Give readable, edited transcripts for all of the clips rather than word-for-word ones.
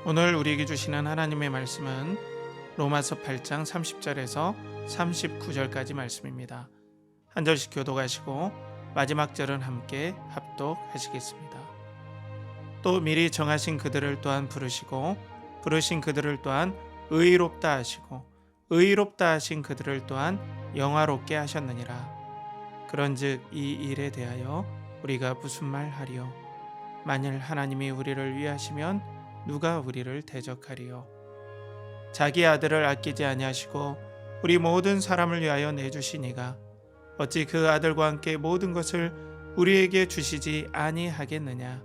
오늘 우리에게 주시는 하나님의 말씀은 로마서 8장 30절에서 39절까지 말씀입니다. 한 절씩 교독하시고 마지막 절은 함께 합독하시겠습니다. 또 미리 정하신 그들을 또한 부르시고 부르신 그들을 또한 의롭다 하시고 의롭다 하신 그들을 또한 영화롭게 하셨느니라. 그런즉 이 일에 대하여 우리가 무슨 말 하리요? 만일 하나님이 우리를 위하시면 누가 우리를 대적하리요? 자기 아들을 아끼지 아니하시고 우리 모든 사람을 위하여 내주시니가 어찌 그 아들과 함께 모든 것을 우리에게 주시지 아니하겠느냐?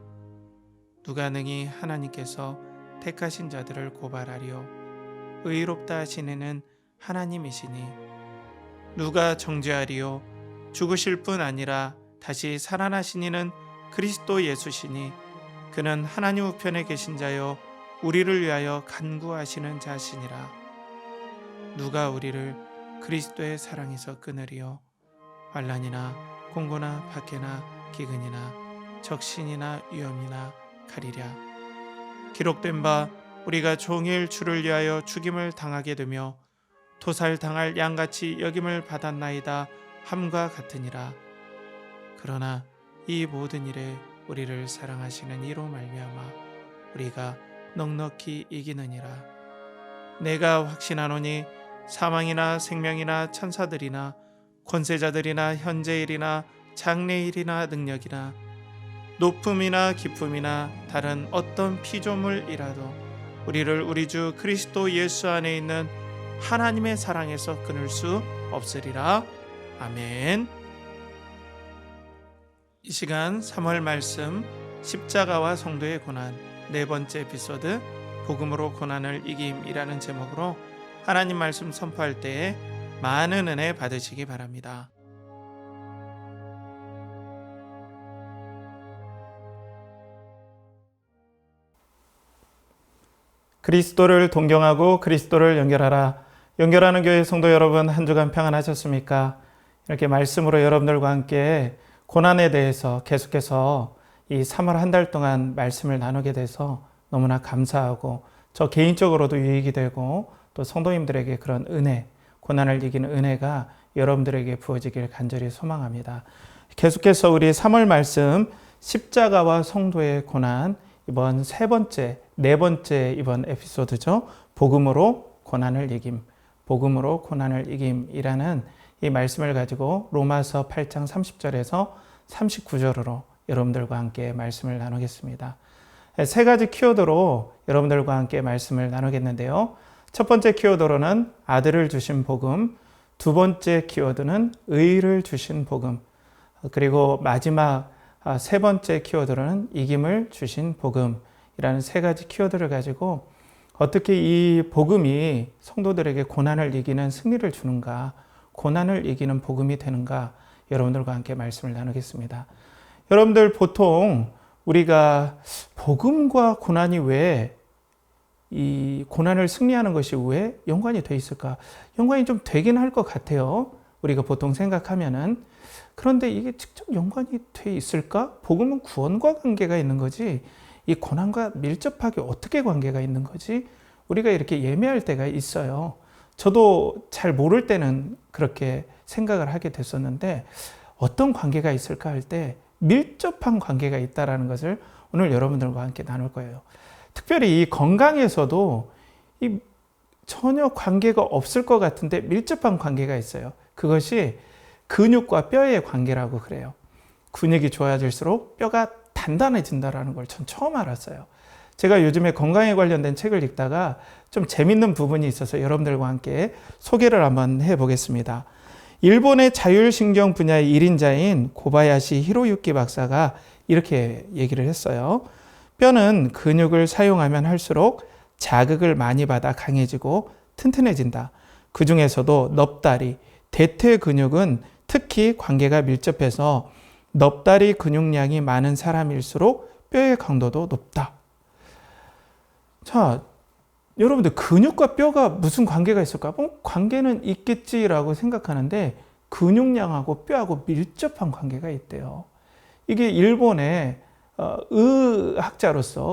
누가 능히 하나님께서 택하신 자들을 고발하리요? 의롭다 하신 이는 하나님이시니 누가 정죄하리요? 죽으실 뿐 아니라 다시 살아나신 이는 그리스도 예수시니 그는 하나님 우편에 계신 자여 우리를 위하여 간구하시는 자시니라. 누가 우리를 그리스도의 사랑에서 끊으리요? 환난이나 공고나 박해나 기근이나 적신이나 위험이나 가리랴. 기록된 바 우리가 종일 주를 위하여 죽임을 당하게 되며 도살당할 양같이 여김을 받았나이다 함과 같으니라. 그러나 이 모든 일에 우리를 사랑하시는 이로 말미암아 우리가 넉넉히 이기느니라. 내가 확신하노니 사망이나 생명이나 천사들이나 권세자들이나 현재일이나 장래일이나 능력이나 높음이나 깊음이나 다른 어떤 피조물이라도 우리를 우리 주 그리스도 예수 안에 있는 하나님의 사랑에서 끊을 수 없으리라. 아멘. 이 시간 3월 말씀 십자가와 성도의 고난 네 번째 에피소드 복음으로 고난을 이김이라는 제목으로 하나님 말씀 선포할 때에 많은 은혜 받으시기 바랍니다. 그리스도를 동경하고 그리스도를 연결하라. 연결하는 교회 성도 여러분, 한 주간 평안하셨습니까? 이렇게 말씀으로 여러분들과 함께 고난에 대해서 계속해서 이 3월 한 달 동안 말씀을 나누게 돼서 너무나 감사하고 저 개인적으로도 유익이 되고 또 성도님들에게 그런 은혜, 고난을 이기는 은혜가 여러분들에게 부어지길 간절히 소망합니다. 계속해서 우리 3월 말씀 십자가와 성도의 고난 이번 네 번째 이번 에피소드죠. 복음으로 고난을 이김, 복음으로 고난을 이김이라는 이 말씀을 가지고 로마서 8장 30절에서 39절으로 여러분들과 함께 말씀을 나누겠습니다. 세 가지 키워드로 여러분들과 함께 말씀을 나누겠는데요. 첫 번째 키워드로는 아들을 주신 복음, 두 번째 키워드는 의를 주신 복음, 그리고 마지막 세 번째 키워드로는 이김을 주신 복음이라는 세 가지 키워드를 가지고 어떻게 이 복음이 성도들에게 고난을 이기는 승리를 주는가, 고난을 이기는 복음이 되는가 여러분들과 함께 말씀을 나누겠습니다. 여러분들 보통 우리가 복음과 고난이 왜 이 고난을 승리하는 것이 왜 연관이 돼 있을까? 연관이 좀 되긴 할 것 같아요. 우리가 보통 생각하면은. 그런데 이게 직접 연관이 돼 있을까? 복음은 구원과 관계가 있는 거지 이 고난과 밀접하게 어떻게 관계가 있는 거지? 우리가 이렇게 예매할 때가 있어요. 저도 잘 모를 때는 그렇게 생각을 하게 됐었는데 어떤 관계가 있을까 할 때 밀접한 관계가 있다는 것을 오늘 여러분들과 함께 나눌 거예요. 특별히 이 건강에서도 이 전혀 관계가 없을 것 같은데 밀접한 관계가 있어요. 그것이 근육과 뼈의 관계라고 그래요. 근육이 좋아질수록 뼈가 단단해진다는 걸 전 처음 알았어요. 제가 요즘에 건강에 관련된 책을 읽다가 좀 재밌는 부분이 있어서 여러분들과 함께 소개를 한번 해보겠습니다. 일본의 자율신경 분야의 1인자인 고바야시 히로유키 박사가 이렇게 얘기를 했어요. 뼈는 근육을 사용하면 할수록 자극을 많이 받아 강해지고 튼튼해진다. 그 중에서도 넙다리, 대퇴 근육은 특히 관계가 밀접해서 넙다리 근육량이 많은 사람일수록 뼈의 강도도 높다. 자, 여러분들 근육과 뼈가 무슨 관계가 있을까? 관계는 있겠지라고 생각하는데 근육량하고 뼈하고 밀접한 관계가 있대요. 이게 일본의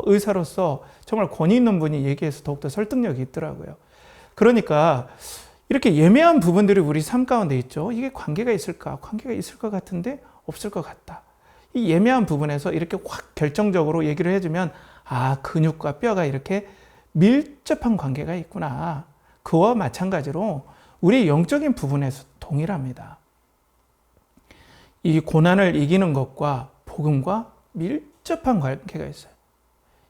의사로서 정말 권위 있는 분이 얘기해서 더욱더 설득력이 있더라고요. 그러니까 이렇게 예매한 부분들이 우리 삶 가운데 있죠. 이게 관계가 있을까? 관계가 있을 것 같은데 없을 것 같다. 이 예매한 부분에서 이렇게 확 결정적으로 얘기를 해주면 근육과 뼈가 이렇게 밀접한 관계가 있구나. 그와 마찬가지로 우리 영적인 부분에서 동일합니다. 이 고난을 이기는 것과 복음과 밀접한 관계가 있어요.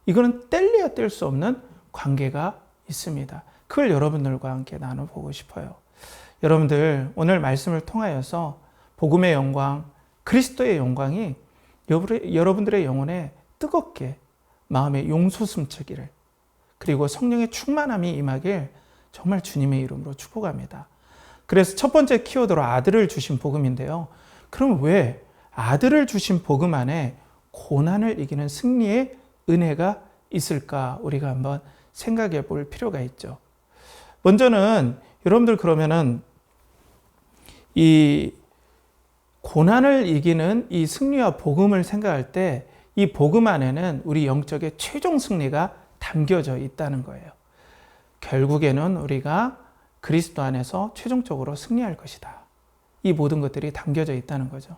이거는 뗄래야 뗄 수 없는 관계가 있습니다. 그걸 여러분들과 함께 나눠보고 싶어요. 여러분들 오늘 말씀을 통하여서 복음의 영광, 그리스도의 영광이 여러분들의 영혼에 뜨겁게 마음에 용솟음치기를, 그리고 성령의 충만함이 임하길 정말 주님의 이름으로 축복합니다. 그래서 첫 번째 키워드로 아들을 주신 복음인데요. 그럼 왜 아들을 주신 복음 안에 고난을 이기는 승리의 은혜가 있을까? 우리가 한번 생각해 볼 필요가 있죠. 먼저는 여러분들 그러면은 이 고난을 이기는 이 승리와 복음을 생각할 때 이 복음 안에는 우리 영적의 최종 승리가 담겨져 있다는 거예요. 결국에는 우리가 그리스도 안에서 최종적으로 승리할 것이다. 이 모든 것들이 담겨져 있다는 거죠.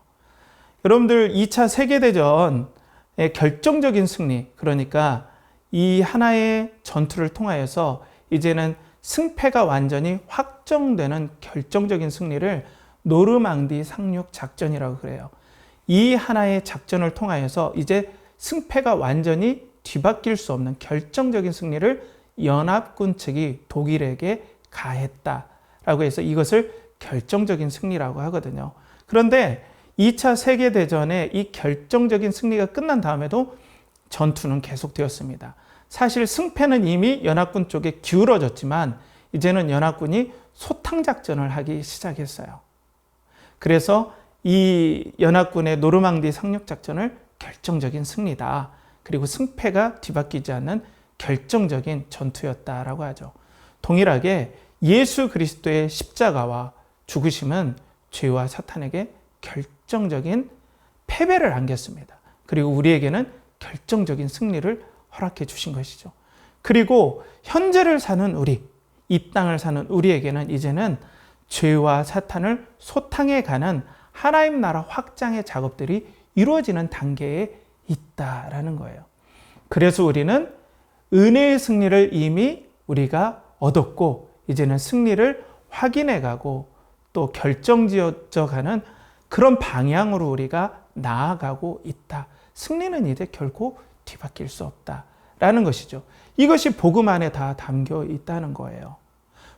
여러분들 2차 세계대전의 결정적인 승리, 그러니까 이 하나의 전투를 통하여서 이제는 승패가 완전히 확정되는 결정적인 승리를 노르망디 상륙 작전이라고 그래요. 이 하나의 작전을 통하여서 이제 승패가 완전히 뒤바뀔 수 없는 결정적인 승리를 연합군 측이 독일에게 가했다라고 해서 이것을 결정적인 승리라고 하거든요. 그런데 2차 세계대전의 이 결정적인 승리가 끝난 다음에도 전투는 계속되었습니다. 사실 승패는 이미 연합군 쪽에 기울어졌지만 이제는 연합군이 소탕작전을 하기 시작했어요. 그래서 이 연합군의 노르망디 상륙작전을 결정적인 승리다. 그리고 승패가 뒤바뀌지 않는 결정적인 전투였다라고 하죠. 동일하게 예수 그리스도의 십자가와 죽으심은 죄와 사탄에게 결정적인 패배를 안겼습니다. 그리고 우리에게는 결정적인 승리를 허락해 주신 것이죠. 그리고 현재를 사는 우리, 이 땅을 사는 우리에게는 이제는 죄와 사탄을 소탕해 가는 하나님 나라 확장의 작업들이 이루어지는 단계에 있다라는 거예요. 그래서 우리는 은혜의 승리를 이미 우리가 얻었고 이제는 승리를 확인해 가고 또 결정지어져 가는 그런 방향으로 우리가 나아가고 있다. 승리는 이제 결코 뒤바뀔 수 없다라는 것이죠. 이것이 복음 안에 다 담겨 있다는 거예요.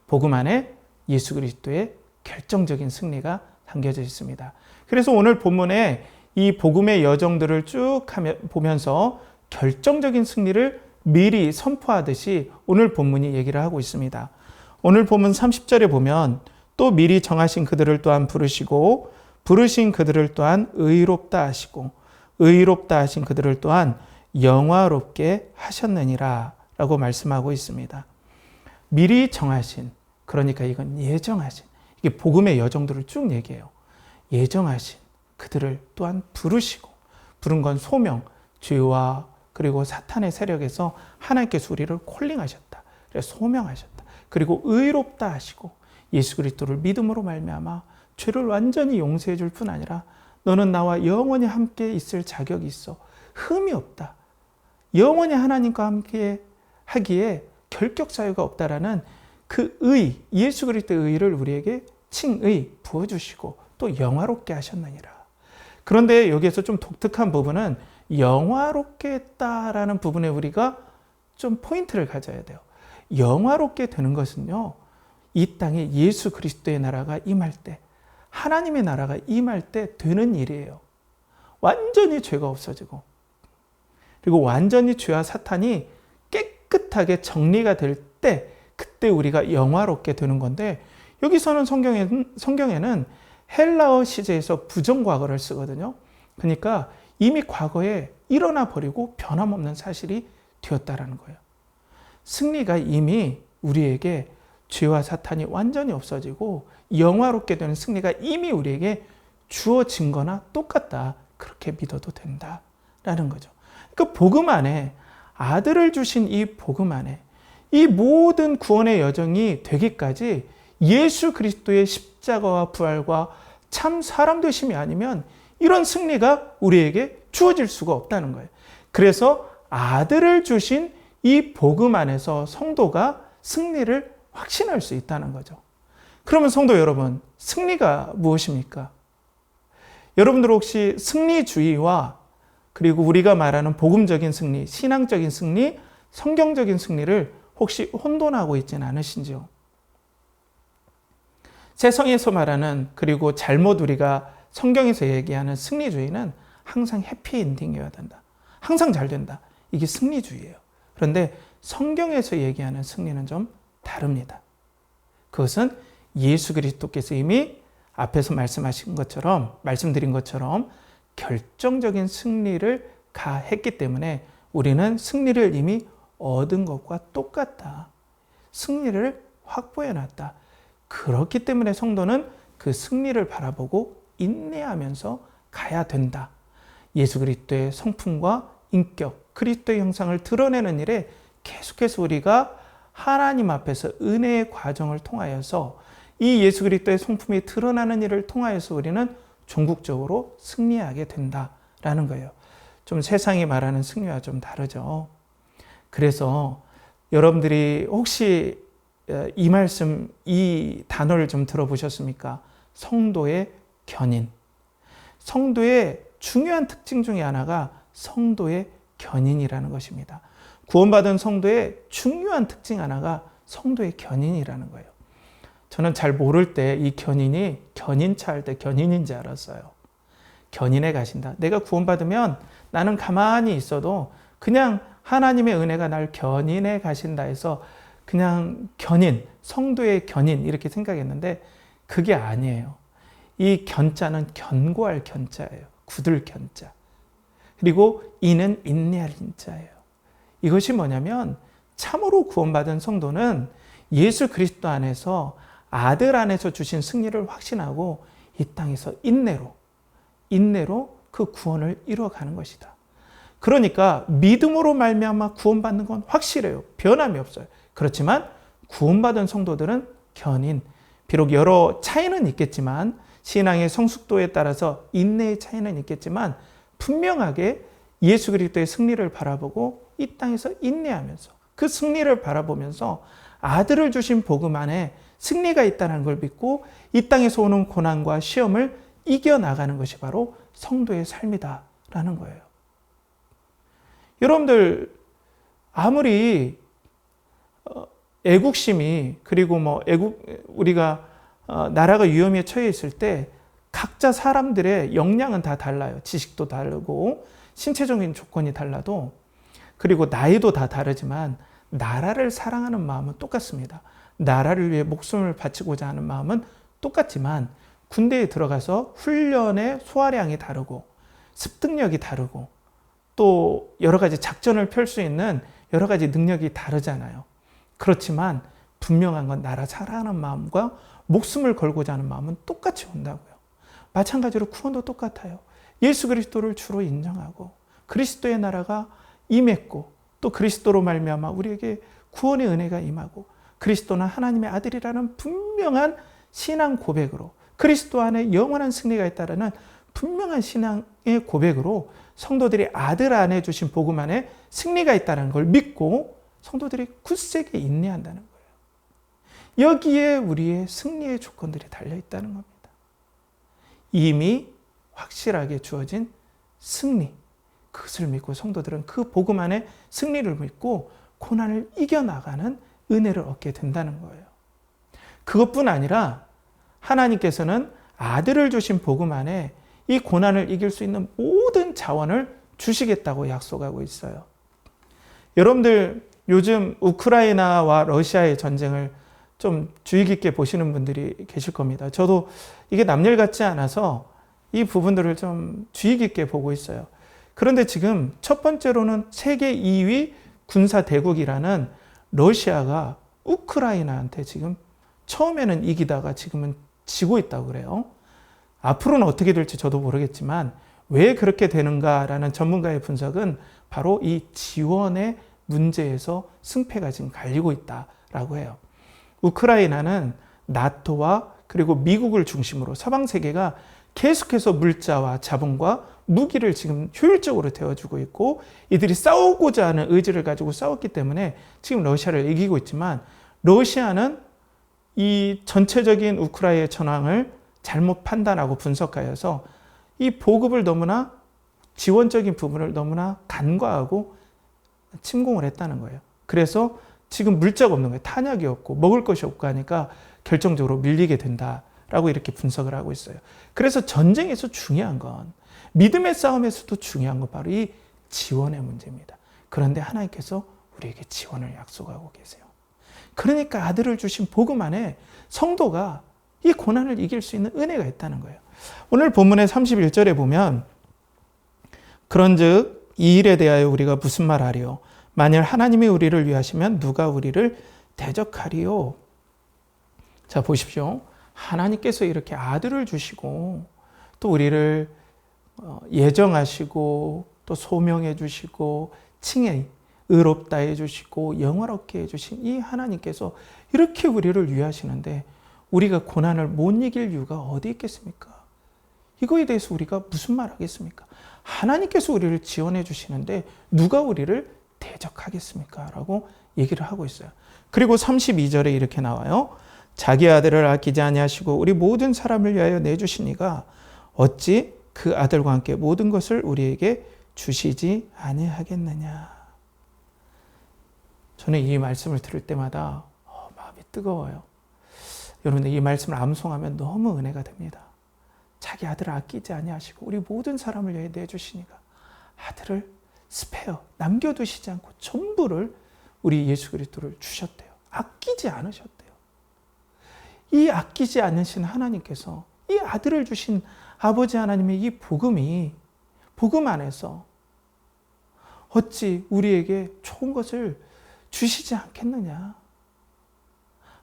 복음 안에 예수 그리스도의 결정적인 승리가 담겨져 있습니다. 그래서 오늘 본문에 이 복음의 여정들을 쭉 보면서 결정적인 승리를 미리 선포하듯이 오늘 본문이 얘기를 하고 있습니다. 오늘 본문 30절에 보면 또 미리 정하신 그들을 또한 부르시고 부르신 그들을 또한 의롭다 하시고 의롭다 하신 그들을 또한 영화롭게 하셨느니라 라고 말씀하고 있습니다. 미리 정하신, 그러니까 이건 예정하신, 이게 복음의 여정들을 쭉 얘기해요. 예정하신 그들을 또한 부르시고, 부른 건 소명, 죄와 그리고 사탄의 세력에서 하나님께서 우리를 콜링하셨다. 그래서 소명하셨다. 그리고 의롭다 하시고 예수 그리스도를 믿음으로 말미암아 죄를 완전히 용서해 줄 뿐 아니라 너는 나와 영원히 함께 있을 자격이 있어. 흠이 없다. 영원히 하나님과 함께 하기에 결격 사유가 없다라는 그 의, 예수 그리스도의 의를 우리에게 칭의 부어주시고 또 영화롭게 하셨느니라. 그런데 여기에서 좀 독특한 부분은 영화롭게 했다라는 부분에 우리가 좀 포인트를 가져야 돼요. 영화롭게 되는 것은요, 이 땅에 예수 그리스도의 나라가 임할 때, 하나님의 나라가 임할 때 되는 일이에요. 완전히 죄가 없어지고, 그리고 완전히 죄와 사탄이 깨끗하게 정리가 될 때, 그때 우리가 영화롭게 되는 건데, 여기서는 성경에는 헬라어 시제에서 부정과거를 쓰거든요. 그러니까 이미 과거에 일어나 버리고 변함없는 사실이 되었다라는 거예요. 승리가 이미 우리에게 죄와 사탄이 완전히 없어지고 영화롭게 되는 승리가 이미 우리에게 주어진 거나 똑같다. 그렇게 믿어도 된다라는 거죠. 그 복음 안에, 아들을 주신 이 복음 안에 이 모든 구원의 여정이 되기까지 예수 그리스도의 십자가와 부활과 참 사람 되심이 아니면 이런 승리가 우리에게 주어질 수가 없다는 거예요. 그래서 아들을 주신 이 복음 안에서 성도가 승리를 확신할 수 있다는 거죠. 그러면 성도 여러분, 승리가 무엇입니까? 여러분들 혹시 승리주의와 그리고 우리가 말하는 복음적인 승리, 신앙적인 승리, 성경적인 승리를 혹시 혼돈하고 있지는 않으신지요? 세상에서 말하는, 그리고 잘못 우리가 성경에서 얘기하는 승리주의는 항상 해피엔딩이어야 된다. 항상 잘 된다. 이게 승리주의예요. 그런데 성경에서 얘기하는 승리는 좀 다릅니다. 그것은 예수 그리스도께서 이미 앞에서 말씀드린 것처럼 결정적인 승리를 가했기 때문에 우리는 승리를 이미 얻은 것과 똑같다. 승리를 확보해놨다. 그렇기 때문에 성도는 그 승리를 바라보고 인내하면서 가야 된다. 예수 그리스도의 성품과 인격, 그리스도의 형상을 드러내는 일에 계속해서 우리가 하나님 앞에서 은혜의 과정을 통하여서 이 예수 그리스도의 성품이 드러나는 일을 통하여서 우리는 종국적으로 승리하게 된다라는 거예요. 좀 세상이 말하는 승리와 좀 다르죠. 그래서 여러분들이 혹시 이 말씀, 이 단어를 좀 들어보셨습니까? 성도의 견인. 성도의 중요한 특징 중에 하나가 성도의 견인이라는 것입니다. 구원받은 성도의 중요한 특징 하나가 성도의 견인이라는 거예요. 저는 잘 모를 때 이 견인이 견인차 할 때 견인인지 알았어요. 견인해 가신다. 내가 구원받으면 나는 가만히 있어도 그냥 하나님의 은혜가 날 견인해 가신다 해서 그냥 견인, 성도의 견인 이렇게 생각했는데 그게 아니에요. 이 견자는 견고할 견자예요. 굳을 견자. 그리고 이는 인내할 인자예요. 이것이 뭐냐면 참으로 구원받은 성도는 예수 그리스도 안에서 아들 안에서 주신 승리를 확신하고 이 땅에서 인내로 그 구원을 이루어가는 것이다. 그러니까 믿음으로 말미암아 구원받는 건 확실해요. 변함이 없어요. 그렇지만 구원받은 성도들은 견인, 비록 여러 차이는 있겠지만 신앙의 성숙도에 따라서 인내의 차이는 있겠지만 분명하게 예수 그리스도의 승리를 바라보고 이 땅에서 인내하면서 그 승리를 바라보면서 아들을 주신 복음 안에 승리가 있다는 걸 믿고 이 땅에서 오는 고난과 시험을 이겨나가는 것이 바로 성도의 삶이다라는 거예요. 여러분들 아무리 애국심이 그리고 우리가 나라가 위험에 처해 있을 때 각자 사람들의 역량은 다 달라요. 지식도 다르고 신체적인 조건이 달라도 그리고 나이도 다 다르지만 나라를 사랑하는 마음은 똑같습니다. 나라를 위해 목숨을 바치고자 하는 마음은 똑같지만 군대에 들어가서 훈련의 소화량이 다르고 습득력이 다르고 또 여러 가지 작전을 펼 수 있는 여러 가지 능력이 다르잖아요. 그렇지만 분명한 건 나라 사랑하는 마음과 목숨을 걸고자 하는 마음은 똑같이 온다고요. 마찬가지로 구원도 똑같아요. 예수 그리스도를 주로 인정하고 그리스도의 나라가 임했고 또 그리스도로 말미암아 우리에게 구원의 은혜가 임하고 그리스도는 하나님의 아들이라는 분명한 신앙 고백으로 그리스도 안에 영원한 승리가 있다라는 분명한 신앙의 고백으로 성도들이 아들 안에 주신 복음 안에 승리가 있다는 걸 믿고 성도들이 굳세게 인내한다는 거예요. 여기에 우리의 승리의 조건들이 달려있다는 겁니다. 이미 확실하게 주어진 승리, 그것을 믿고 성도들은 그 복음 안에 승리를 믿고 고난을 이겨나가는 은혜를 얻게 된다는 거예요. 그것뿐 아니라 하나님께서는 아들을 주신 복음 안에 이 고난을 이길 수 있는 모든 자원을 주시겠다고 약속하고 있어요. 여러분들 요즘 우크라이나와 러시아의 전쟁을 좀 주의 깊게 보시는 분들이 계실 겁니다. 저도 이게 남일 같지 않아서 이 부분들을 좀 주의 깊게 보고 있어요. 그런데 지금 첫 번째로는 세계 2위 군사 대국이라는 러시아가 우크라이나한테 지금 처음에는 이기다가 지금은 지고 있다고 그래요. 앞으로는 어떻게 될지 저도 모르겠지만 왜 그렇게 되는가라는 전문가의 분석은 바로 이 지원의 문제에서 승패가 지금 갈리고 있다라고 해요. 우크라이나는 나토와 그리고 미국을 중심으로 서방 세계가 계속해서 물자와 자본과 무기를 지금 효율적으로 대어주고 있고, 이들이 싸우고자 하는 의지를 가지고 싸웠기 때문에 지금 러시아를 이기고 있지만, 러시아는 이 전체적인 우크라이나의 전황을 잘못 판단하고 분석하여서 이 보급을 너무나, 지원적인 부분을 너무나 간과하고 침공을 했다는 거예요. 그래서 지금 물자가 없는 거예요. 탄약이 없고 먹을 것이 없고 하니까 결정적으로 밀리게 된다라고 이렇게 분석을 하고 있어요. 그래서 전쟁에서 중요한 건, 믿음의 싸움에서도 중요한 건 바로 이 지원의 문제입니다. 그런데 하나님께서 우리에게 지원을 약속하고 계세요. 그러니까 아들을 주신 복음 안에 성도가 이 고난을 이길 수 있는 은혜가 있다는 거예요. 오늘 본문의 31절에 보면, 그런즉 이 일에 대하여 우리가 무슨 말하리요? 만일 하나님이 우리를 위하시면 누가 우리를 대적하리요? 자, 보십시오. 하나님께서 이렇게 아들을 주시고 또 우리를 예정하시고 또 소명해 주시고 칭해 의롭다 해주시고 영화롭게 해주신 이 하나님께서 이렇게 우리를 위하시는데 우리가 고난을 못 이길 이유가 어디 있겠습니까? 이거에 대해서 우리가 무슨 말 하겠습니까? 하나님께서 우리를 지원해 주시는데 누가 우리를 대적하겠습니까? 라고 얘기를 하고 있어요. 그리고 32절에 이렇게 나와요. 자기 아들을 아끼지 아니하시고 우리 모든 사람을 위하여 내주시니가 어찌 그 아들과 함께 모든 것을 우리에게 주시지 아니하겠느냐. 저는 이 말씀을 들을 때마다 마음이 뜨거워요. 여러분들 이 말씀을 암송하면 너무 은혜가 됩니다. 자기 아들을 아끼지 아니하시고 우리 모든 사람을 위해 내주시니까 아들을 스페어 남겨두시지 않고 전부를 우리 예수 그리스도를 주셨대요. 아끼지 않으셨대요. 이 아끼지 않으신 하나님께서 이 아들을 주신 아버지 하나님의 이 복음이 복음 안에서 어찌 우리에게 좋은 것을 주시지 않겠느냐.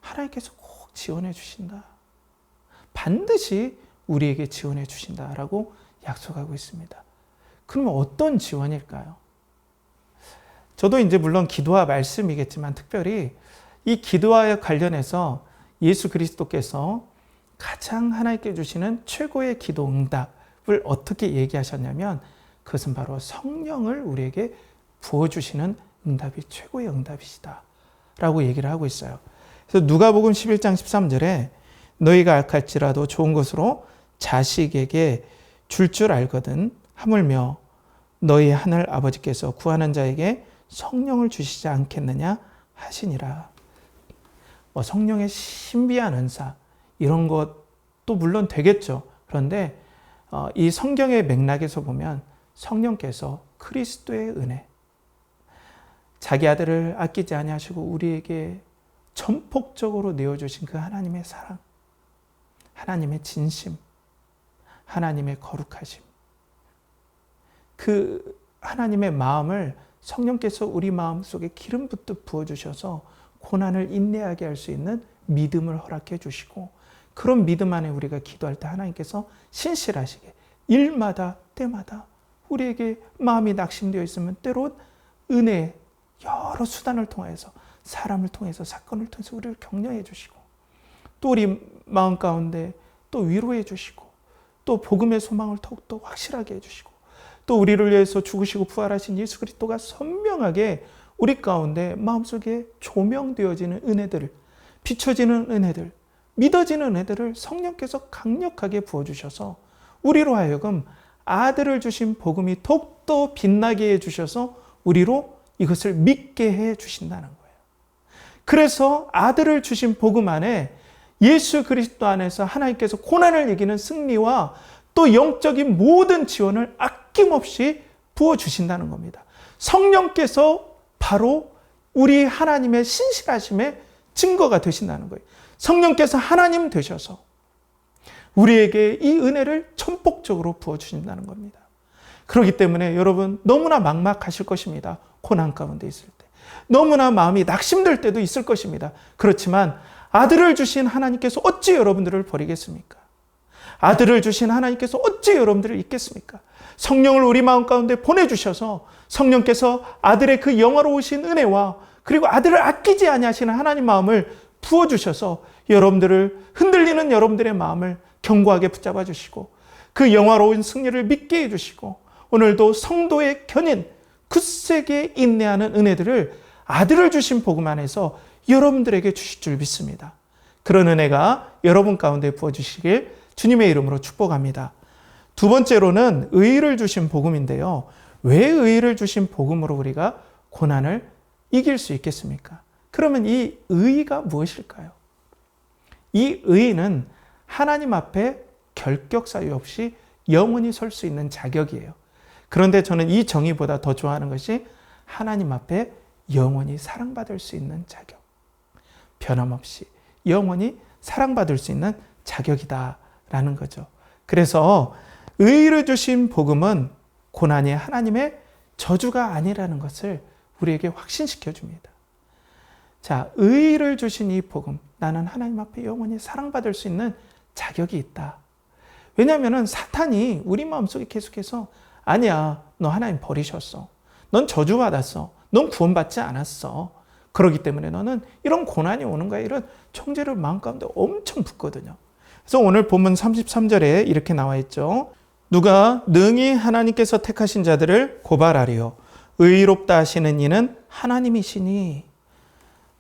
하나님께서 꼭 지원해 주신다. 반드시 우리에게 지원해 주신다라고 약속하고 있습니다. 그러면 어떤 지원일까요? 저도 이제 물론 기도와 말씀이겠지만 특별히 이 기도와 관련해서 예수 그리스도께서 가장 하나님께 주시는 최고의 기도 응답을 어떻게 얘기하셨냐면 그것은 바로 성령을 우리에게 부어주시는 응답이 최고의 응답이시다 라고 얘기를 하고 있어요. 그래서 누가복음 11장 13절에 너희가 악할지라도 좋은 것으로 자식에게 줄 줄 알거든 하물며 너희 하늘 아버지께서 구하는 자에게 성령을 주시지 않겠느냐 하시니라. 성령의 신비한 은사 이런 것도 물론 되겠죠. 그런데 이 성경의 맥락에서 보면 성령께서 그리스도의 은혜, 자기 아들을 아끼지 아니하시고 우리에게 전폭적으로 내어주신 그 하나님의 사랑, 하나님의 진심, 하나님의 거룩하심, 그 하나님의 마음을 성령께서 우리 마음속에 기름 붓듯 부어주셔서 고난을 인내하게 할 수 있는 믿음을 허락해 주시고 그런 믿음 안에 우리가 기도할 때 하나님께서 신실하시게 일마다 때마다 우리에게 마음이 낙심되어 있으면 때론 은혜 여러 수단을 통해서 사람을 통해서 사건을 통해서 우리를 격려해 주시고 또 우리 마음 가운데 또 위로해 주시고 또 복음의 소망을 더욱더 확실하게 해주시고 또 우리를 위해서 죽으시고 부활하신 예수 그리스도가 선명하게 우리 가운데 마음속에 조명되어지는 은혜들을 비춰지는 은혜들 믿어지는 은혜들을 성령께서 강력하게 부어주셔서 우리로 하여금 아들을 주신 복음이 더욱더 빛나게 해주셔서 우리로 이것을 믿게 해주신다는 거예요. 그래서 아들을 주신 복음 안에 예수 그리스도 안에서 하나님께서 고난을 이기는 승리와 또 영적인 모든 지원을 아낌없이 부어주신다는 겁니다. 성령께서 바로 우리 하나님의 신실하심의 증거가 되신다는 거예요. 성령께서 하나님 되셔서 우리에게 이 은혜를 전폭적으로 부어주신다는 겁니다. 그렇기 때문에 여러분 너무나 막막하실 것입니다. 고난 가운데 있을 때. 너무나 마음이 낙심될 때도 있을 것입니다. 그렇지만 아들을 주신 하나님께서 어찌 여러분들을 버리겠습니까? 아들을 주신 하나님께서 어찌 여러분들을 잊겠습니까? 성령을 우리 마음 가운데 보내주셔서 성령께서 아들의 그 영화로우신 은혜와 그리고 아들을 아끼지 아니하시는 하나님 마음을 부어주셔서 여러분들을 흔들리는 여러분들의 마음을 견고하게 붙잡아 주시고 그 영화로운 승리를 믿게 해주시고 오늘도 성도의 견인 굳세게 인내하는 은혜들을 아들을 주신 복음 안에서 여러분들에게 주실 줄 믿습니다. 그런 은혜가 여러분 가운데 부어주시길 주님의 이름으로 축복합니다. 두 번째로는 의의를 주신 복음인데요. 왜 의의를 주신 복음으로 우리가 고난을 이길 수 있겠습니까? 그러면 이 의의가 무엇일까요? 이 의의는 하나님 앞에 결격 사유 없이 영원히 설 수 있는 자격이에요. 그런데 저는 이 정의보다 더 좋아하는 것이 하나님 앞에 영원히 사랑받을 수 있는 자격. 변함없이 영원히 사랑받을 수 있는 자격이다라는 거죠. 그래서 의의를 주신 복음은 고난이 하나님의 저주가 아니라는 것을 우리에게 확신시켜 줍니다. 자, 의의를 주신 이 복음, 나는 하나님 앞에 영원히 사랑받을 수 있는 자격이 있다. 왜냐하면 사탄이 우리 마음속에 계속해서 아니야, 너 하나님 버리셨어. 넌 저주받았어. 넌 구원받지 않았어. 그렇기 때문에 너는 이런 고난이 오는 거야. 이런 총재를 마음 가운데 엄청 붓거든요. 그래서 오늘 본문 33절에 이렇게 나와 있죠. 누가 능히 하나님께서 택하신 자들을 고발하리요. 의롭다 하시는 이는 하나님이시니.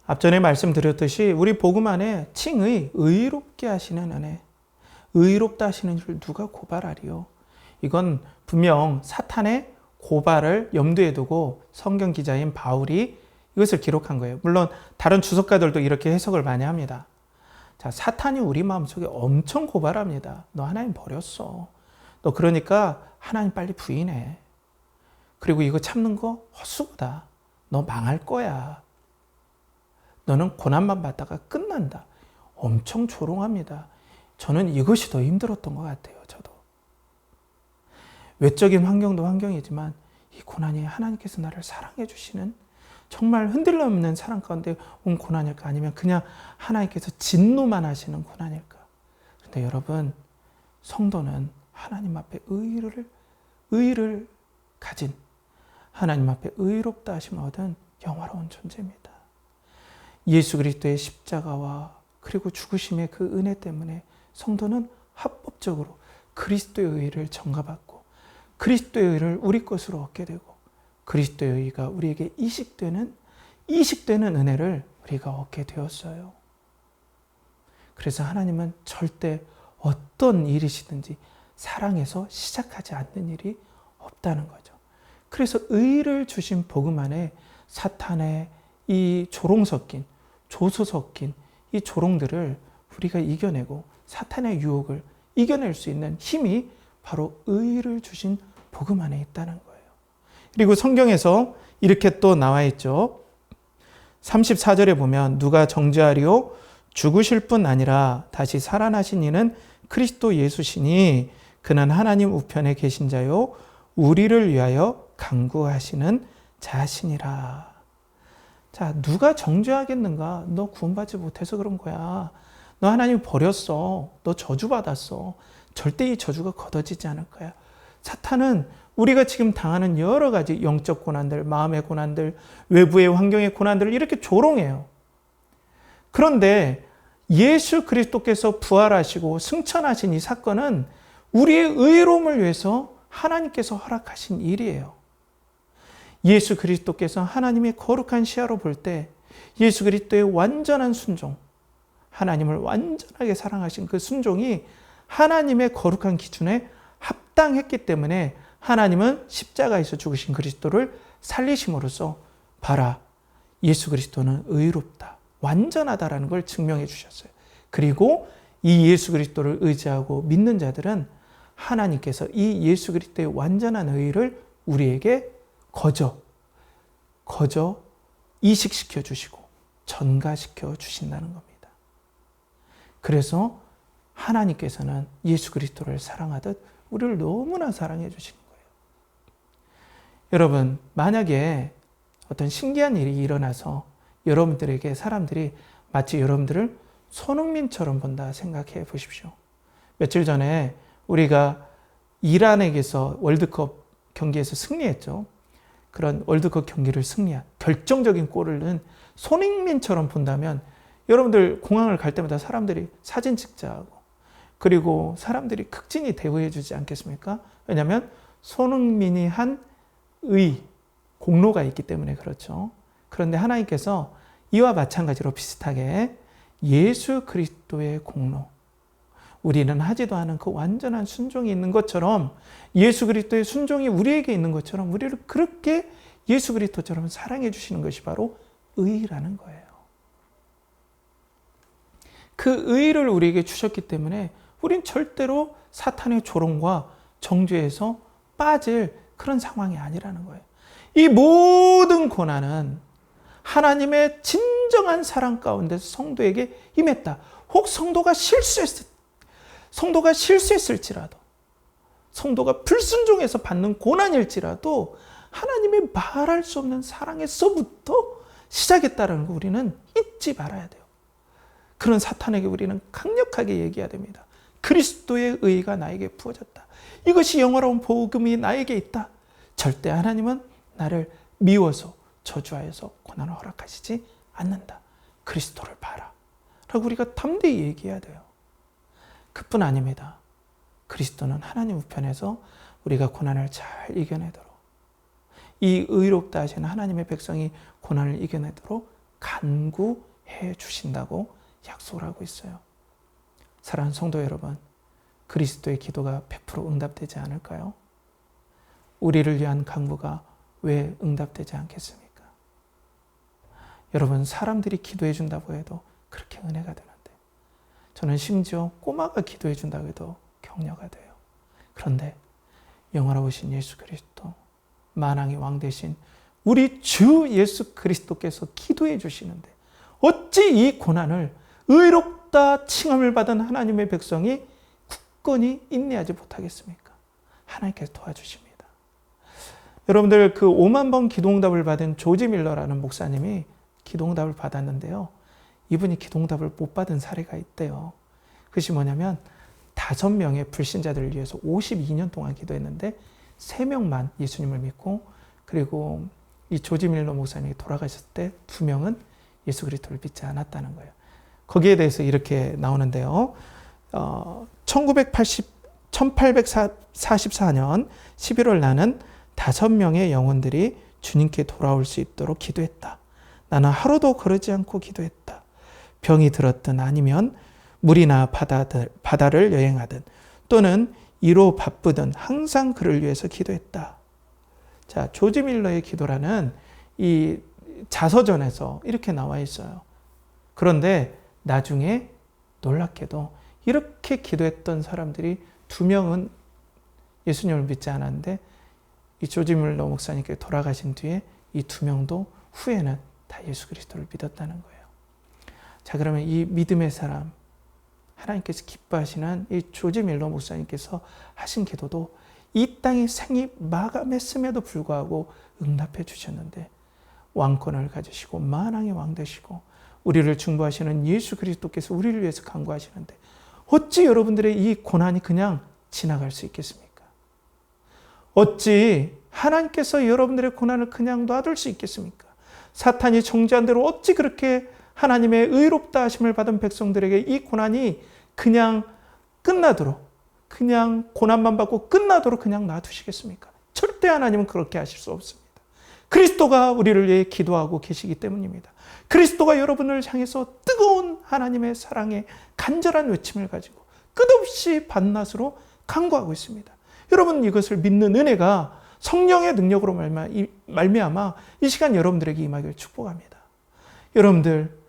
앞전에 말씀드렸듯이 우리 복음 안에 칭의, 의롭게 하시는 은혜, 의롭다 하시는 이를 누가 고발하리요. 이건 분명 사탄의 고발을 염두에 두고 성경 기자인 바울이 이것을 기록한 거예요. 물론 다른 주석가들도 이렇게 해석을 많이 합니다. 자, 사탄이 우리 마음속에 엄청 고발합니다. 너 하나님 버렸어. 너 그러니까 하나님 빨리 부인해. 그리고 이거 참는 거 헛수고다. 너 망할 거야. 너는 고난만 받다가 끝난다. 엄청 조롱합니다. 저는 이것이 더 힘들었던 것 같아요. 저도. 외적인 환경도 환경이지만 이 고난이 하나님께서 나를 사랑해 주시는 정말 흔들림 없는 사랑 가운데 온 고난일까? 아니면 그냥 하나님께서 진노만 하시는 고난일까? 그런데 여러분, 성도는 하나님 앞에 의의를 가진 하나님 앞에 의롭다 하심을 얻은 영화로운 존재입니다. 예수 그리스도의 십자가와 그리고 죽으심의 그 은혜 때문에 성도는 합법적으로 그리스도의 의의를 전가받고 그리스도의 의의를 우리 것으로 얻게 되고 그리스도의 의의가 우리에게 이식되는 은혜를 우리가 얻게 되었어요. 그래서 하나님은 절대 어떤 일이시든지 사랑에서 시작하지 않는 일이 없다는 거죠. 그래서 의의를 주신 복음 안에 사탄의 이 조롱 섞인, 조소 섞인 이 조롱들을 우리가 이겨내고 사탄의 유혹을 이겨낼 수 있는 힘이 바로 의의를 주신 복음 안에 있다는 거예요. 그리고 성경에서 이렇게 또 나와 있죠. 34절에 보면 누가 정죄하리요? 죽으실 뿐 아니라 다시 살아나신 이는 그리스도 예수시니 그는 하나님 우편에 계신 자요 우리를 위하여 간구하시는 자신이라. 자, 누가 정죄하겠는가? 너 구원받지 못해서 그런 거야. 너 하나님 버렸어. 너 저주받았어. 절대 이 저주가 걷어지지 않을 거야. 사탄은 우리가 지금 당하는 여러 가지 영적 고난들, 마음의 고난들, 외부의 환경의 고난들을 이렇게 조롱해요. 그런데 예수 그리스도께서 부활하시고 승천하신 이 사건은 우리의 의로움을 위해서 하나님께서 허락하신 일이에요. 예수 그리스도께서 하나님의 거룩한 시야로 볼 때 예수 그리스도의 완전한 순종, 하나님을 완전하게 사랑하신 그 순종이 하나님의 거룩한 기준에 합당했기 때문에 하나님은 십자가에서 죽으신 그리스도를 살리심으로써 봐라, 예수 그리스도는 의롭다, 완전하다라는 걸 증명해 주셨어요. 그리고 이 예수 그리스도를 의지하고 믿는 자들은 하나님께서 이 예수 그리스도의 완전한 의를 우리에게 거저 이식시켜 주시고 전가시켜 주신다는 겁니다. 그래서 하나님께서는 예수 그리스도를 사랑하듯 우리를 너무나 사랑해 주시는 거예요. 여러분, 만약에 어떤 신기한 일이 일어나서 여러분들에게 사람들이 마치 여러분들을 손흥민처럼 본다 생각해 보십시오. 며칠 전에 우리가 이란에게서 월드컵 경기에서 승리했죠. 그런 월드컵 경기를 승리한 결정적인 골을 넣은 손흥민처럼 본다면 여러분들 공항을 갈 때마다 사람들이 사진 찍자고, 그리고 사람들이 극진히 대우해 주지 않겠습니까? 왜냐하면 손흥민이 한 공로가 있기 때문에 그렇죠. 그런데 하나님께서 이와 마찬가지로 비슷하게 예수 그리스도의 공로, 우리는 하지도 않은 그 완전한 순종이 있는 것처럼, 예수 그리스도의 순종이 우리에게 있는 것처럼 우리를 그렇게 예수 그리스도처럼 사랑해 주시는 것이 바로 의라는 거예요. 그 의를 우리에게 주셨기 때문에 우린 절대로 사탄의 조롱과 정죄에서 빠질 그런 상황이 아니라는 거예요. 이 모든 고난은 하나님의 진정한 사랑 가운데서 성도에게 임했다. 혹 성도가 실수했을지라도, 성도가 불순종해서 받는 고난일지라도 하나님의 말할 수 없는 사랑에서부터 시작했다는 거 우리는 잊지 말아야 돼요. 그런 사탄에게 우리는 강력하게 얘기해야 됩니다. 그리스도의 의가 나에게 부어졌다. 이것이 영화로운 복음이 나에게 있다. 절대 하나님은 나를 미워서 저주하여서 고난을 허락하시지 않는다. 그리스도를 봐라. 라고 우리가 담대히 얘기해야 돼요. 그뿐 아닙니다. 그리스도는 하나님 우편에서 우리가 고난을 잘 이겨내도록, 이 의롭다 하시는 하나님의 백성이 고난을 이겨내도록 간구해 주신다고 약속을 하고 있어요. 사랑하는 성도 여러분, 그리스도의 기도가 100% 응답되지 않을까요? 우리를 위한 간구가 왜 응답되지 않겠습니까? 여러분, 사람들이 기도해 준다고 해도 그렇게 은혜가 되는데, 저는 심지어 꼬마가 기도해 준다고 해도 격려가 돼요. 그런데 영원하신 예수 그리스도, 만왕의 왕 되신 우리 주 예수 그리스도께서 기도해 주시는데 어찌 이 고난을 의롭다 칭함을 받은 하나님의 백성이 굳건히 인내하지 못하겠습니까? 하나님께서 도와주십니다. 여러분들, 그 5만 번 기도응답을 받은 조지 밀러라는 목사님이 기도응답을 받았는데요. 이분이 기도응답을 못 받은 사례가 있대요. 그것이 뭐냐면 5명의 불신자들을 위해서 52년 동안 기도했는데 3명만 예수님을 믿고, 그리고 이 조지 밀러 목사님이 돌아가셨을 때 2명은 예수 그리스도를 믿지 않았다는 거예요. 거기에 대해서 이렇게 나오는데요. 1844년 11월 나는 5명의 영혼들이 주님께 돌아올 수 있도록 기도했다. 나는 하루도 거르지 않고 기도했다. 병이 들었든 아니면 물이나 바다를 여행하든 또는 이로 바쁘든 항상 그를 위해서 기도했다. 자, 조지 밀러의 기도라는 이 자서전에서 이렇게 나와 있어요. 그런데 나중에 놀랍게도 이렇게 기도했던 사람들이 2명은 예수님을 믿지 않았는데, 이 조지 밀러 목사님께 돌아가신 뒤에 이 2명도 후에는 다 예수 그리스도를 믿었다는 거예요. 자, 그러면 이 믿음의 사람, 하나님께서 기뻐하시는 이 조지 밀러 목사님께서 하신 기도도 이 땅의 생이 마감했음에도 불구하고 응답해 주셨는데, 왕권을 가지시고 만왕의 왕 되시고 우리를 중보하시는 예수 그리스도께서 우리를 위해서 간구하시는데 어찌 여러분들의 이 고난이 그냥 지나갈 수 있겠습니까? 어찌 하나님께서 여러분들의 고난을 그냥 놔둘 수 있겠습니까? 사탄이 정죄한 대로 어찌 그렇게 하나님의 의롭다 하심을 받은 백성들에게 이 고난이 그냥 끝나도록, 그냥 고난만 받고 끝나도록 그냥 놔두시겠습니까? 절대 하나님은 그렇게 하실 수 없습니다. 그리스도가 우리를 위해 기도하고 계시기 때문입니다. 그리스도가 여러분을 향해서 뜨거운 하나님의 사랑의 간절한 외침을 가지고 끝없이 밤낮으로 간구하고 있습니다. 여러분, 이것을 믿는 은혜가 성령의 능력으로 말미암아 이 시간 여러분들에게 임하기를 축복합니다. 여러분들,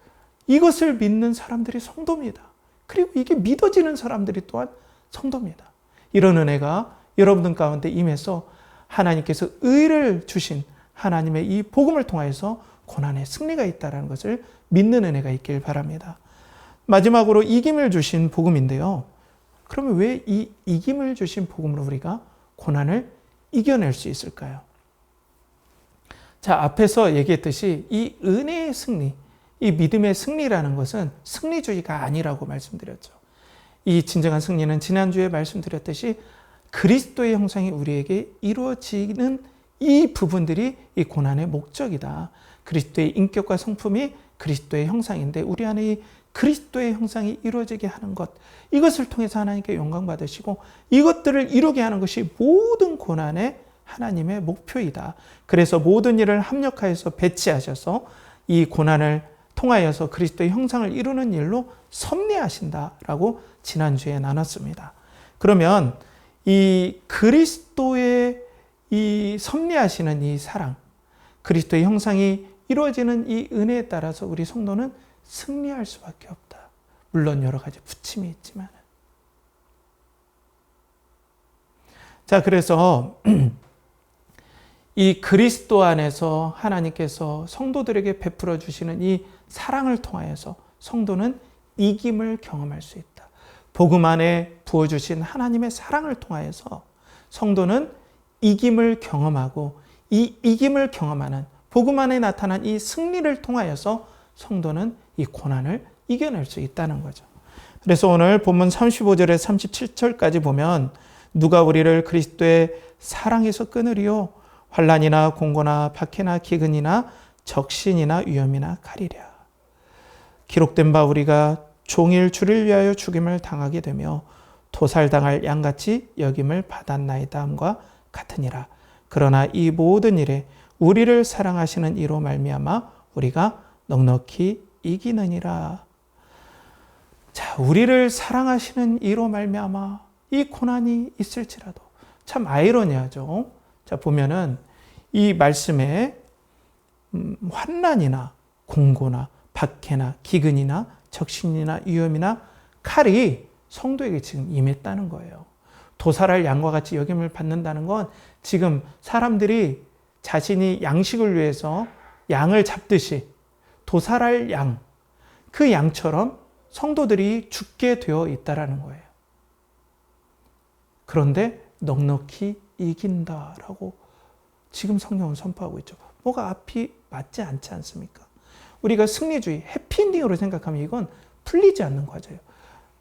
이것을 믿는 사람들이 성도입니다. 그리고 이게 믿어지는 사람들이 또한 성도입니다. 이런 은혜가 여러분들 가운데 임해서 하나님께서 의를 주신 하나님의 이 복음을 통해서 고난의 승리가 있다는 것을 믿는 은혜가 있길 바랍니다. 마지막으로 이김을 주신 복음인데요. 그러면 왜 이 이김을 주신 복음으로 우리가 고난을 이겨낼 수 있을까요? 자, 앞에서 얘기했듯이 이 은혜의 승리, 이 믿음의 승리라는 것은 승리주의가 아니라고 말씀드렸죠. 이 진정한 승리는 지난주에 말씀드렸듯이 그리스도의 형상이 우리에게 이루어지는 이 부분들이 이 고난의 목적이다. 그리스도의 인격과 성품이 그리스도의 형상인데 우리 안에 이 그리스도의 형상이 이루어지게 하는 것, 이것을 통해서 하나님께 영광 받으시고 이것들을 이루게 하는 것이 모든 고난의 하나님의 목표이다. 그래서 모든 일을 합력하여서 배치하셔서 이 고난을 통하여서 그리스도의 형상을 이루는 일로 섭리하신다라고 지난주에 나눴습니다. 그러면 이 그리스도의 이 섭리하시는 이 사랑, 그리스도의 형상이 이루어지는 이 은혜에 따라서 우리 성도는 승리할 수밖에 없다. 물론 여러 가지 부침이 있지만. 자, 그래서 이 그리스도 안에서 하나님께서 성도들에게 베풀어 주시는 이 사랑을 통하여서 성도는 이김을 경험할 수 있다. 복음 안에 부어주신 하나님의 사랑을 통하여서 성도는 이김을 경험하고 이 이김을 경험하는 복음 안에 나타난 이 승리를 통하여서 성도는 이 고난을 이겨낼 수 있다는 거죠. 그래서 오늘 본문 35절에 37절까지 보면 누가 우리를 그리스도의 사랑에서 끊으리요? 환난이나 공고나 박해나 기근이나 적신이나 위험이나 칼이랴. 기록된 바 우리가 종일 주를 위하여 죽임을 당하게 되며 도살당할 양같이 여김을 받았나이다 함과 같으니라. 그러나 이 모든 일에 우리를 사랑하시는 이로 말미암아 우리가 넉넉히 이기느니라. 자, 우리를 사랑하시는 이로 말미암아 이 고난이 있을지라도 참 아이러니하죠. 자, 보면은 이 말씀에 환난이나 공고나 박해나 기근이나 적신이나 위험이나 칼이 성도에게 지금 임했다는 거예요. 도살할 양과 같이 여김을 받는다는 건 지금 사람들이 자신이 양식을 위해서 양을 잡듯이 도살할 양, 그 양처럼 성도들이 죽게 되어 있다라는 거예요. 그런데 넉넉히 이긴다라고 지금 성경은 선포하고 있죠. 뭐가 앞이 맞지 않지 않습니까? 우리가 승리주의, 해피엔딩으로 생각하면 이건 풀리지 않는 과제예요.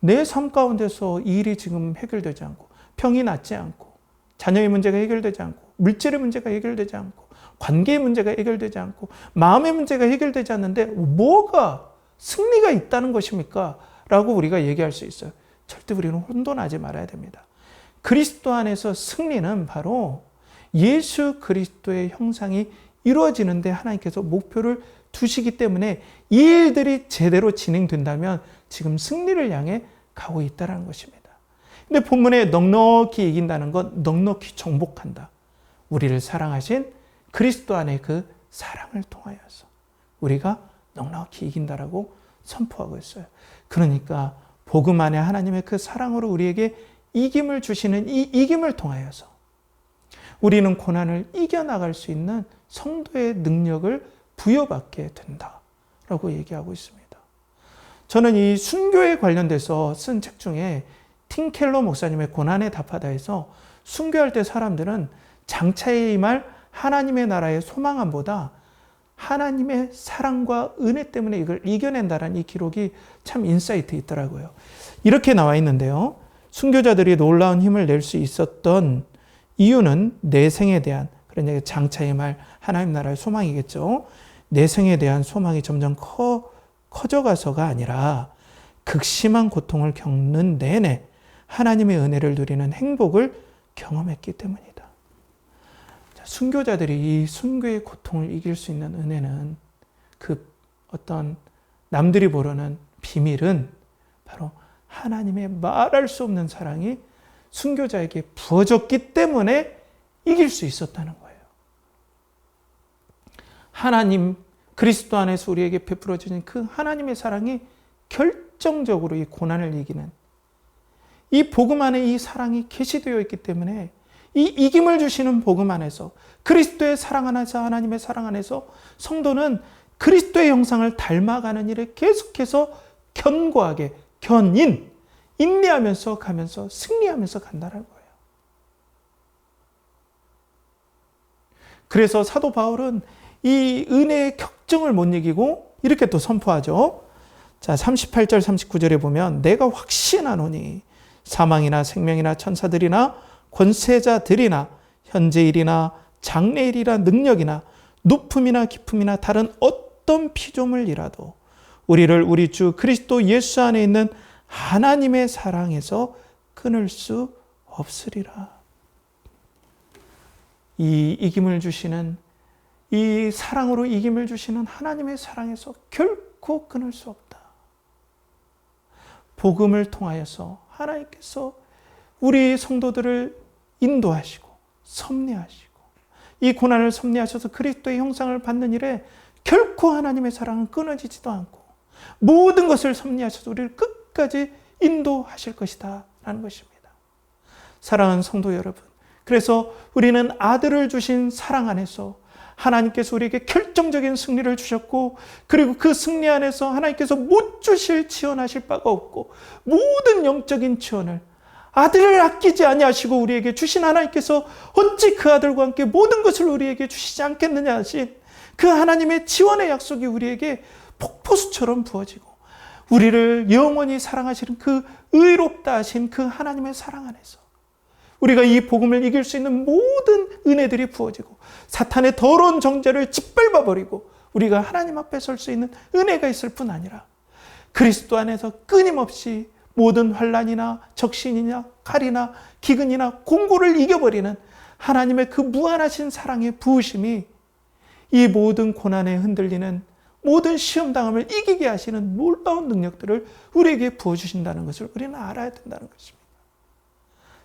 내 삶 가운데서 일이 지금 해결되지 않고 평이 낫지 않고 자녀의 문제가 해결되지 않고 물질의 문제가 해결되지 않고 관계의 문제가 해결되지 않고 마음의 문제가 해결되지 않는데 뭐가 승리가 있다는 것입니까? 라고 우리가 얘기할 수 있어요. 절대 우리는 혼돈하지 말아야 됩니다. 그리스도 안에서 승리는 바로 예수 그리스도의 형상이 이루어지는데 하나님께서 목표를 두시기 때문에 이 일들이 제대로 진행된다면 지금 승리를 향해 가고 있다는 것입니다. 근데 본문에 넉넉히 이긴다는 건 넉넉히 정복한다. 우리를 사랑하신 그리스도 안의 그 사랑을 통하여서 우리가 넉넉히 이긴다라고 선포하고 있어요. 그러니까 복음 안에 하나님의 그 사랑으로 우리에게 이김을 주시는 이 이김을 통하여서 우리는 고난을 이겨나갈 수 있는 성도의 능력을 부여받게 된다라고 얘기하고 있습니다. 저는 이 순교에 관련돼서 쓴 책 중에 팀 켈러 목사님의 고난에 답하다에서 순교할 때 사람들은 장차에 임할 하나님의 나라의 소망함보다 하나님의 사랑과 은혜 때문에 이걸 이겨낸다라는 이 기록이 참 인사이트 있더라고요. 이렇게 나와 있는데요. 순교자들이 놀라운 힘을 낼 수 있었던 이유는 내생에 대한, 그러니까 장차에 임할 하나님 나라의 소망이겠죠. 내생에 대한 소망이 점점 커져가서가 아니라 극심한 고통을 겪는 내내 하나님의 은혜를 누리는 행복을 경험했기 때문이다. 순교자들이 이 순교의 고통을 이길 수 있는 은혜는 그 어떤 남들이 모르는 비밀은 바로 하나님의 말할 수 없는 사랑이 순교자에게 부어졌기 때문에 이길 수 있었다는 거예요. 하나님 그리스도 안에서 우리에게 베풀어 주신 그 하나님의 사랑이 결정적으로 이 고난을 이기는 이 복음 안에 이 사랑이 계시되어 있기 때문에 이 이김을 주시는 복음 안에서 그리스도의 사랑 안에서 하나님의 사랑 안에서 성도는 그리스도의 형상을 닮아가는 일에 계속해서 견고하게 인내하면서 가면서 승리하면서 간다는 거예요. 그래서 사도 바울은 이 은혜의 격정을 못 이기고 이렇게 또 선포하죠. 자, 38절 39절에 보면 내가 확신하노니 사망이나 생명이나 천사들이나 권세자들이나 현재일이나 장래일이나 능력이나 높음이나 깊음이나 다른 어떤 피조물이라도 우리를 우리 주 그리스도 예수 안에 있는 하나님의 사랑에서 끊을 수 없으리라. 이 이김을 주시는, 이 사랑으로 이김을 주시는 하나님의 사랑에서 결코 끊을 수 없다. 복음을 통하여서 하나님께서 우리 성도들을 인도하시고 섭리하시고 이 고난을 섭리하셔서 그리스도의 형상을 받는 일에 결코 하나님의 사랑은 끊어지지도 않고 모든 것을 섭리하셔서 우리를 끝까지 인도하실 것이다 라는 것입니다. 사랑하는 성도 여러분, 그래서 우리는 아들을 주신 사랑 안에서 하나님께서 우리에게 결정적인 승리를 주셨고, 그리고 그 승리 안에서 하나님께서 못 주실 지원하실 바가 없고, 모든 영적인 지원을 아들을 아끼지 아니하시고 우리에게 주신 하나님께서 어찌 그 아들과 함께 모든 것을 우리에게 주시지 않겠느냐 하신 그 하나님의 지원의 약속이 우리에게 폭포수처럼 부어지고, 우리를 영원히 사랑하시는 그 의롭다 하신 그 하나님의 사랑 안에서 우리가 이 복음을 이길 수 있는 모든 은혜들이 부어지고, 사탄의 더러운 정죄를 짓밟아버리고 우리가 하나님 앞에 설 수 있는 은혜가 있을 뿐 아니라 그리스도 안에서 끊임없이 모든 환난이나 적신이나 칼이나 기근이나 공고를 이겨버리는 하나님의 그 무한하신 사랑의 부으심이 이 모든 고난에 흔들리는 모든 시험당함을 이기게 하시는 놀라운 능력들을 우리에게 부어주신다는 것을 우리는 알아야 된다는 것입니다.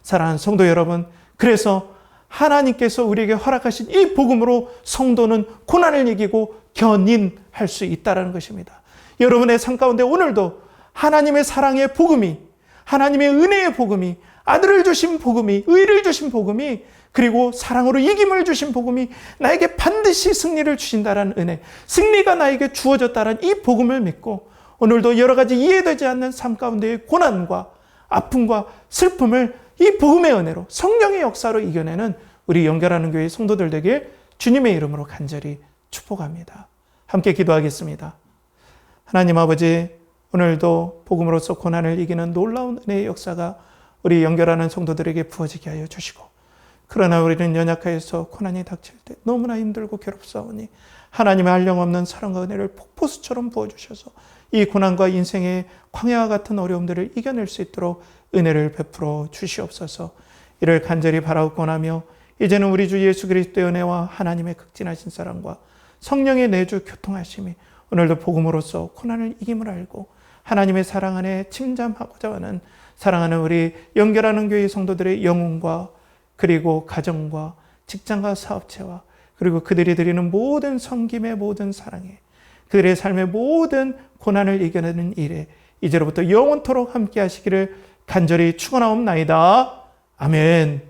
사랑하는 성도 여러분, 그래서 하나님께서 우리에게 허락하신 이 복음으로 성도는 고난을 이기고 견인할 수 있다는 것입니다. 여러분의 삶 가운데 오늘도 하나님의 사랑의 복음이, 하나님의 은혜의 복음이, 아들을 주신 복음이, 의를 주신 복음이, 그리고 사랑으로 이김을 주신 복음이 나에게 반드시 승리를 주신다는 은혜, 승리가 나에게 주어졌다는 이 복음을 믿고 오늘도 여러 가지 이해되지 않는 삶 가운데의 고난과 아픔과 슬픔을 이 복음의 은혜로, 성령의 역사로 이겨내는 우리 연결하는 교회 성도들 되길 주님의 이름으로 간절히 축복합니다. 함께 기도하겠습니다. 하나님 아버지, 오늘도 복음으로서 고난을 이기는 놀라운 은혜의 역사가 우리 연결하는 성도들에게 부어지게 하여 주시고, 그러나 우리는 연약하여서 고난이 닥칠 때 너무나 힘들고 괴롭사오니 하나님의 한량없는 사랑과 은혜를 폭포수처럼 부어주셔서 이 고난과 인생의 광야와 같은 어려움들을 이겨낼 수 있도록 은혜를 베풀어 주시옵소서. 이를 간절히 바라옵고 나며 이제는 우리 주 예수 그리스도의 은혜와 하나님의 극진하신 사랑과 성령의 내주 교통하심이 오늘도 복음으로써 고난을 이김을 알고 하나님의 사랑 안에 침잠하고자 하는 사랑하는 우리 연결하는 교회 성도들의 영혼과 그리고 가정과 직장과 사업체와 그리고 그들이 드리는 모든 섬김의 모든 사랑에, 그들의 삶의 모든 고난을 이겨내는 일에 이제로부터 영원토록 함께 하시기를 간절히 축원하옵나이다. 아멘.